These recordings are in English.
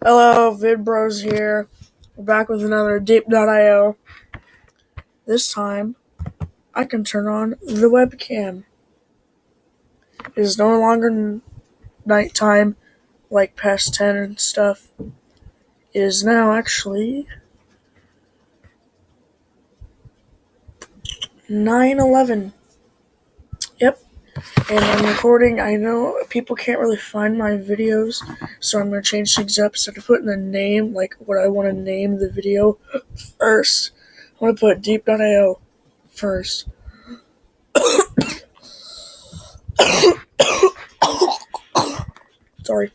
Hello, VidBros here. We're back with another Deep.io. This time, I can turn on the webcam. It is no longer nighttime, like past 10 and stuff. It is now actually 9:11. Yep, and I'm recording. I know people can't really find my videos, so I'm going to change things up. So to put in the name, like what I want to name the video first, I want to put Deep.io first. Sorry.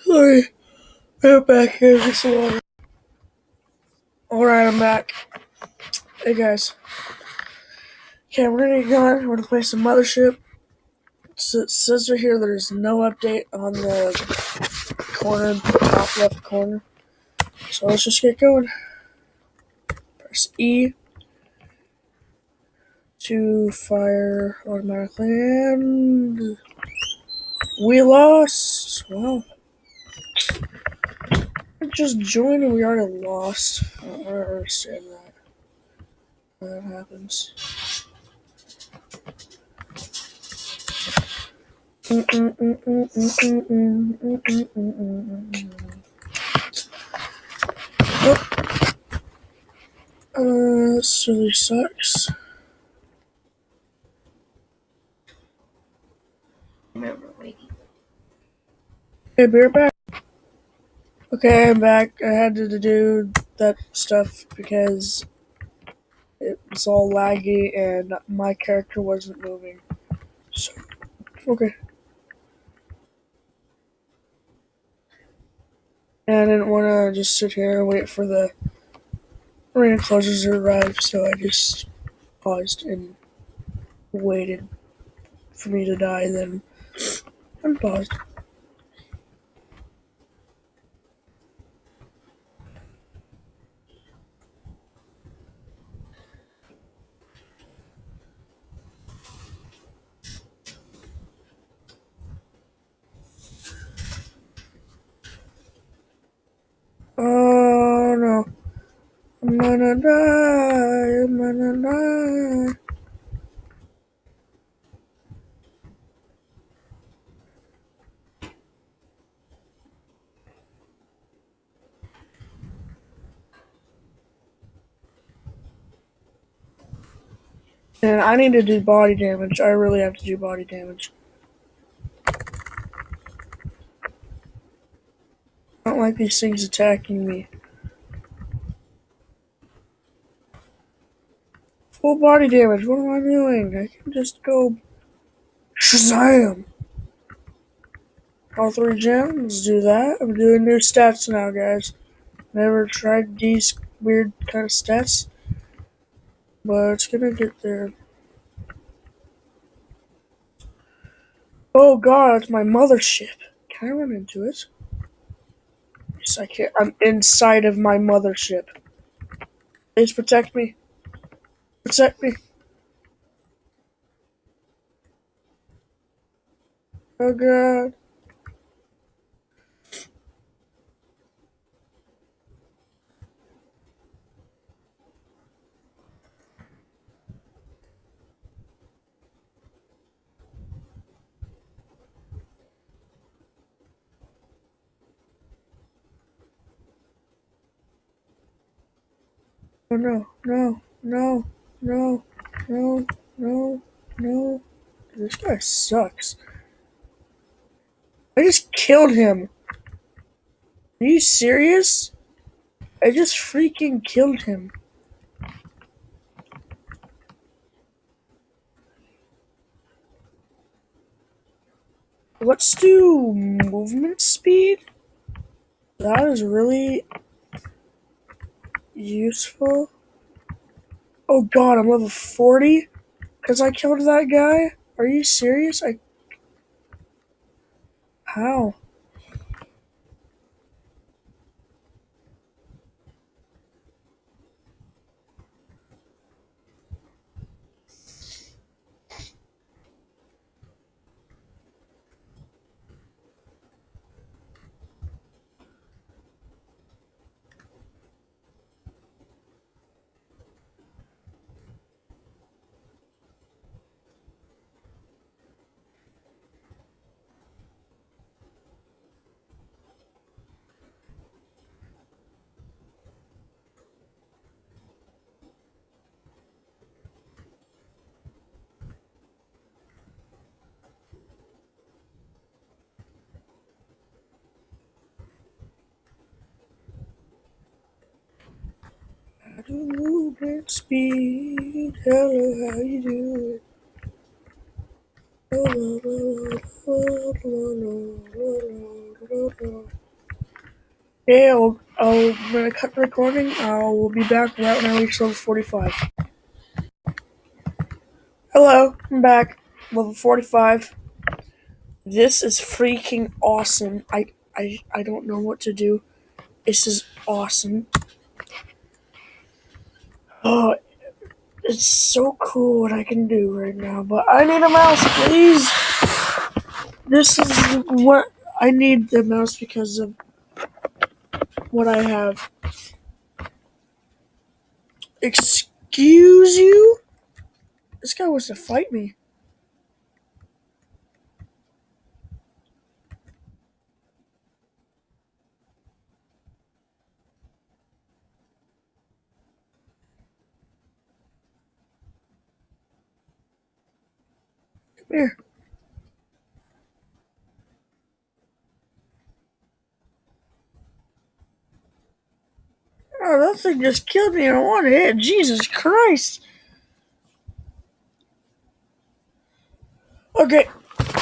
Sorry. I'm back here. Just water. Alright, I'm back. Hey guys. Okay, we're gonna get going. We're gonna play some Mothership. So it says right here there's no update on the corner, top left corner. So let's just get going. Press E to fire automatically, and we lost. Wow. Just joined and we already lost. I don't understand that. That happens. This really sucks. Hey, be right back. Okay, I'm back. I had to do that stuff because it was all laggy and my character wasn't moving. So, okay. And I didn't want to just sit here and wait for the arena closers to arrive, so I just paused and waited for me to die, then unpaused. Oh no. I'm gonna die. I'm gonna die. And I need to do body damage. I really have to do body damage. I don't like these things attacking me. Full body damage. What am I doing? I can just go Shazam! All 3 gems. Do that. I'm doing new stats now, guys. Never tried these weird kind of stats, but it's gonna get there. Oh god, it's my mothership. Can I run into it? Yes, I can. I'm inside of my mothership. Please protect me. Protect me. Oh god. Oh no, no, no, no, no, no, no. This guy sucks. I just killed him. Are you serious? I just freaking killed him. Let's do movement speed. That is really useful. Oh god, I'm level 40? Because I killed that guy? Are you serious? How? movement speed. Hello, how you doing? Yeah, I'm gonna cut the recording. We'll be back right when I reach level 45. Hello, I'm back. Level 45. This is freaking awesome. I don't know what to do. This is awesome. Oh, it's so cool what I can do right now, but I need a mouse, please. This is what I need the mouse because of what I have. Excuse you? This guy wants to fight me. Come here. Oh, that thing just killed me in one hit. Jesus Christ. Okay.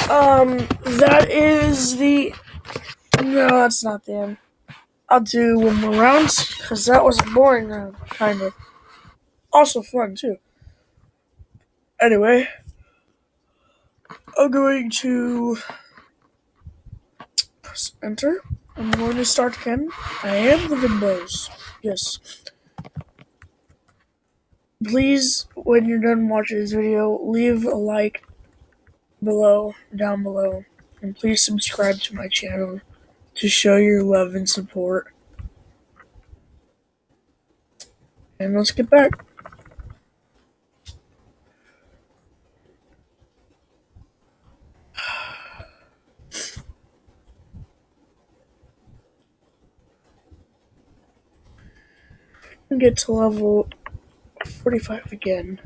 That is the... No, that's not the end. I'll do one more round, because that was a boring round, kind of. Also fun, too. Anyway, I'm going to press enter. I'm going to start again. I am the Windows. Yes. Please, when you're done watching this video, leave a like down below. And please subscribe to my channel to show your love and support. And let's get back. Get to level 45 again.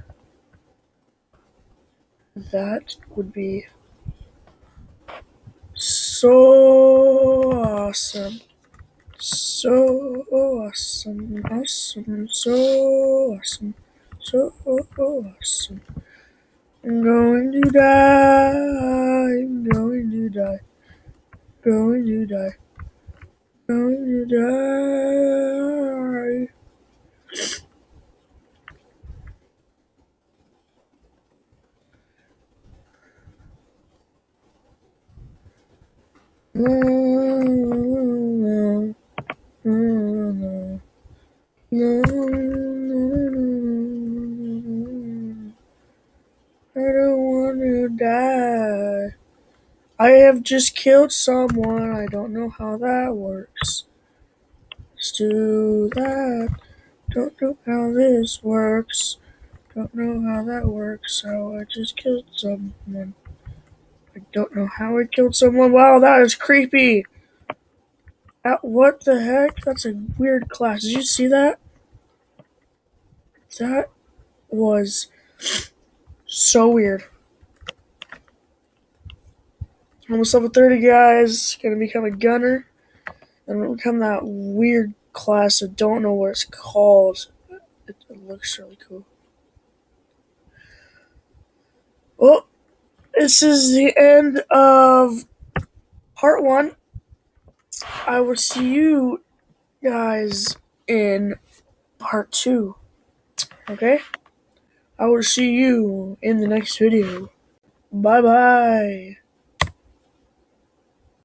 That would be so awesome. So awesome. Awesome. So awesome. So awesome. I'm going to die. I'm going to die. Going to die. Going to die. No, no, no, no, no. I don't want to die. I have just killed someone. I don't know how that works. Let's do that. Don't know how this works. Don't know how that works. So I just killed someone. I don't know how I killed someone. Wow, that is creepy. What the heck? That's a weird class. Did you see that? That was so weird. Almost level 30, guys. Gonna become a gunner. And it'll become that weird class. I don't know what it's called. It looks really cool. Well, this is the end of part 1. I will see you guys in part 2. Okay? I will see you in the next video. Bye bye.